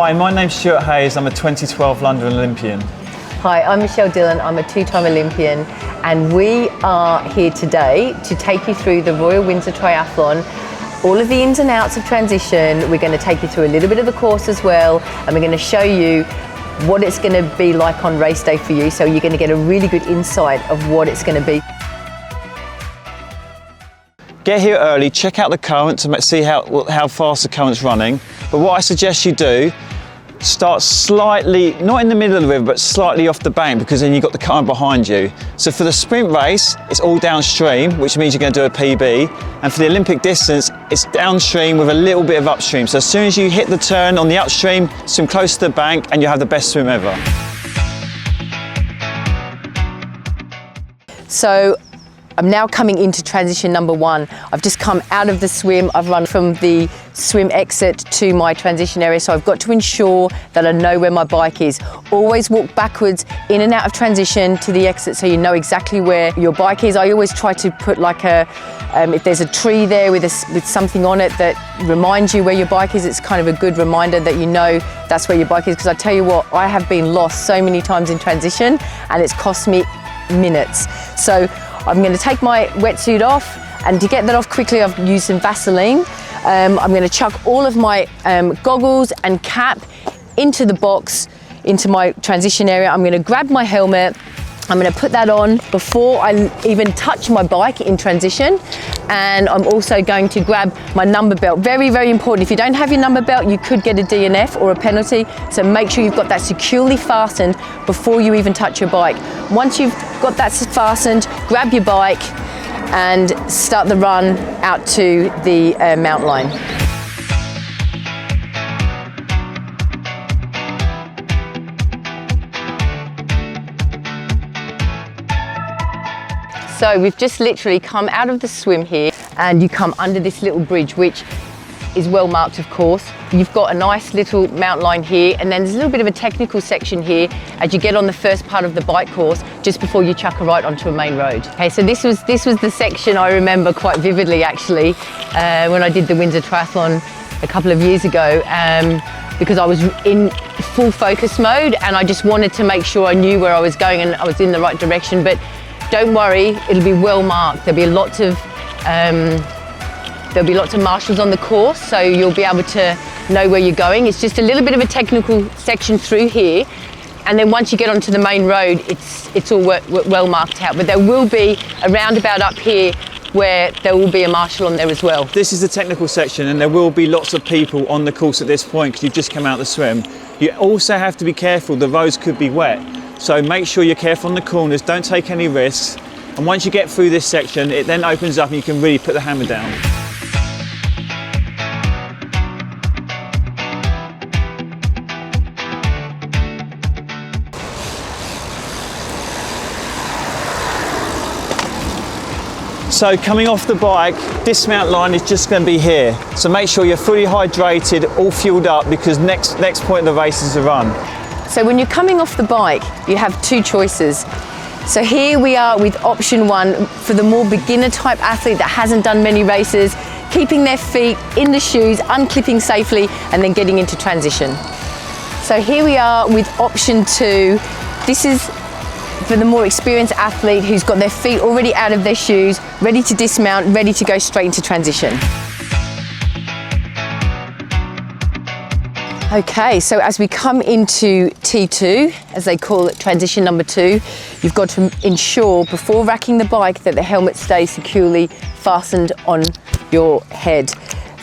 Hi, my name's Stuart Hayes. I'm a 2012 London Olympian. Hi, I'm Michelle Dillon. I'm a two-time Olympian, and we are here today to take you through the Royal Windsor Triathlon, all of the ins and outs of transition. We're going to take you through a little bit of the course as well, and we're going to show you what it's going to be like on race day for you, so you're going to get a really good insight of what it's going to be. Get here early, check out the current to see how fast the current's running. But what I suggest you do, start slightly, not in the middle of the river, but slightly off the bank, because then you've got the current behind you. So for the sprint race, it's all downstream, which means you're going to do a PB. And for the Olympic distance, it's downstream with a little bit of upstream. So as soon as you hit the turn on the upstream, swim close to the bank and you'll have the best swim ever. So I'm now coming into transition number one. I've just come out of the swim. I've run from the swim exit to my transition area, so I've got to ensure that I know where my bike is. Always walk backwards in and out of transition to the exit so you know exactly where your bike is. I always try to put like if there's a tree there with something on it that reminds you where your bike is, it's kind of a good reminder that you know that's where your bike is, because I tell you what, I have been lost so many times in transition and it's cost me minutes. So I'm going to take my wetsuit off, and to get that off quickly I've used some Vaseline. I'm going to chuck all of my goggles and cap into the box, into my transition area. I'm going to grab my helmet. I'm going to put that on before I even touch my bike in transition, and I'm also going to grab my number belt. Very, very important. If you don't have your number belt, you could get a DNF or a penalty, so make sure you've got that securely fastened before you even touch your bike. Once you've got that fastened, grab your bike and start the run out to the mountain line. So we've just literally come out of the swim here, and you come under this little bridge, which is well marked, of course. You've got a nice little mountain line here, and then there's a little bit of a technical section here as you get on the first part of the bike course, just before you chuck a right onto a main road. Okay, so this was the section I remember quite vividly, actually, when I did the Windsor Triathlon a couple of years ago, because I was in full focus mode and I just wanted to make sure I knew where I was going and I was in the right direction. But don't worry, it'll be well marked. There'll be lots of marshals on the course, so you'll be able to know where you're going. It's just a little bit of a technical section through here, and then once you get onto the main road, it's all well marked out. But there will be a roundabout up here where there will be a marshal on there as well. This is the technical section, and there will be lots of people on the course at this point because you've just come out of the swim. You also have to be careful, the roads could be wet. So make sure you're careful on the corners, don't take any risks. And once you get through this section, it then opens up and you can really put the hammer down. So coming off the bike, dismount line is just going to be here. So make sure you're fully hydrated, all fueled up, because next point of the race is a run. So when you're coming off the bike, you have two choices. So here we are with option one for the more beginner type athlete that hasn't done many races, keeping their feet in the shoes, unclipping safely, and then getting into transition. So here we are with option two. This is for the more experienced athlete who's got their feet already out of their shoes, ready to dismount, ready to go straight into transition. Okay, so as we come into T2, as they call it, transition number two, you've got to ensure before racking the bike that the helmet stays securely fastened on your head.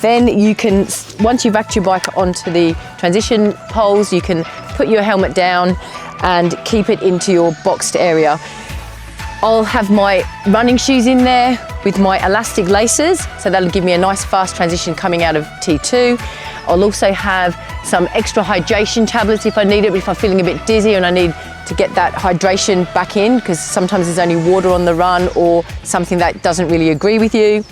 Then you can, once you've racked your bike onto the transition poles, you can put your helmet down and keep it into your boxed area. I'll have my running shoes in there with my elastic laces, so that'll give me a nice fast transition coming out of T2. I'll also have some extra hydration tablets if I need it, if I'm feeling a bit dizzy and I need to get that hydration back in, because sometimes there's only water on the run or something that doesn't really agree with you.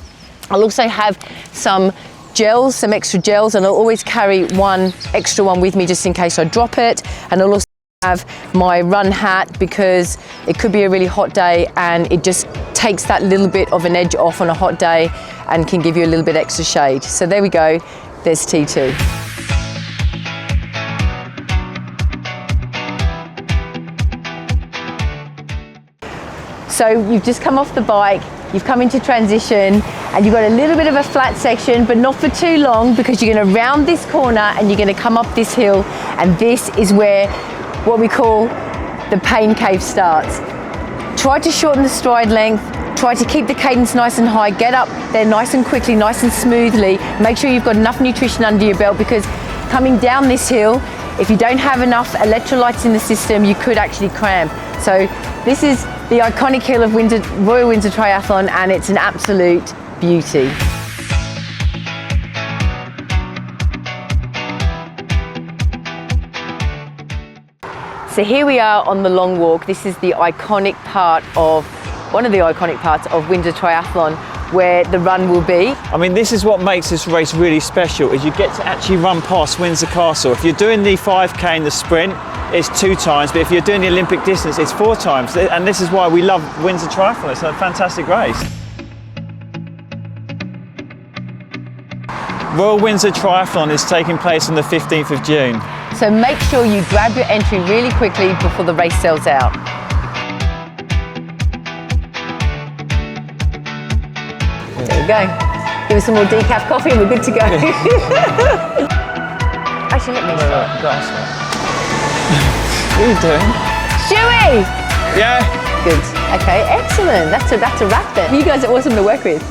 I'll also have some gels, some extra gels, and I'll always carry one extra one with me just in case I drop it. And I'll also have my run hat, because it could be a really hot day and it just takes that little bit of an edge off on a hot day and can give you a little bit extra shade. So there we go, there's T2. So you've just come off the bike, you've come into transition, and you've got a little bit of a flat section, but not for too long, because you're gonna round this corner and you're gonna come up this hill, and this is where what we call the pain cave starts. Try to shorten the stride length, try to keep the cadence nice and high, get up there nice and quickly, nice and smoothly. Make sure you've got enough nutrition under your belt, because coming down this hill, if you don't have enough electrolytes in the system, you could actually cramp. So this is the iconic hill of Royal Windsor Triathlon, and it's an absolute beauty. So here we are on the long walk. This is the iconic part of, one of the iconic parts of Windsor Triathlon, where the run will be. I mean, this is what makes this race really special, is you get to actually run past Windsor Castle. If you're doing the 5K and the sprint, it's 2 times, but if you're doing the Olympic distance, it's 4 times. And this is why we love Windsor Triathlon. It's a fantastic race. Royal Windsor Triathlon is taking place on the 15th of June. So make sure you grab your entry really quickly before the race sells out. There we go. Give us some more decaf coffee and we're good to go. Actually, let me start. What are you doing? Stewie! Yeah. Good. Okay, excellent. That's a wrap then. You guys are awesome to work with.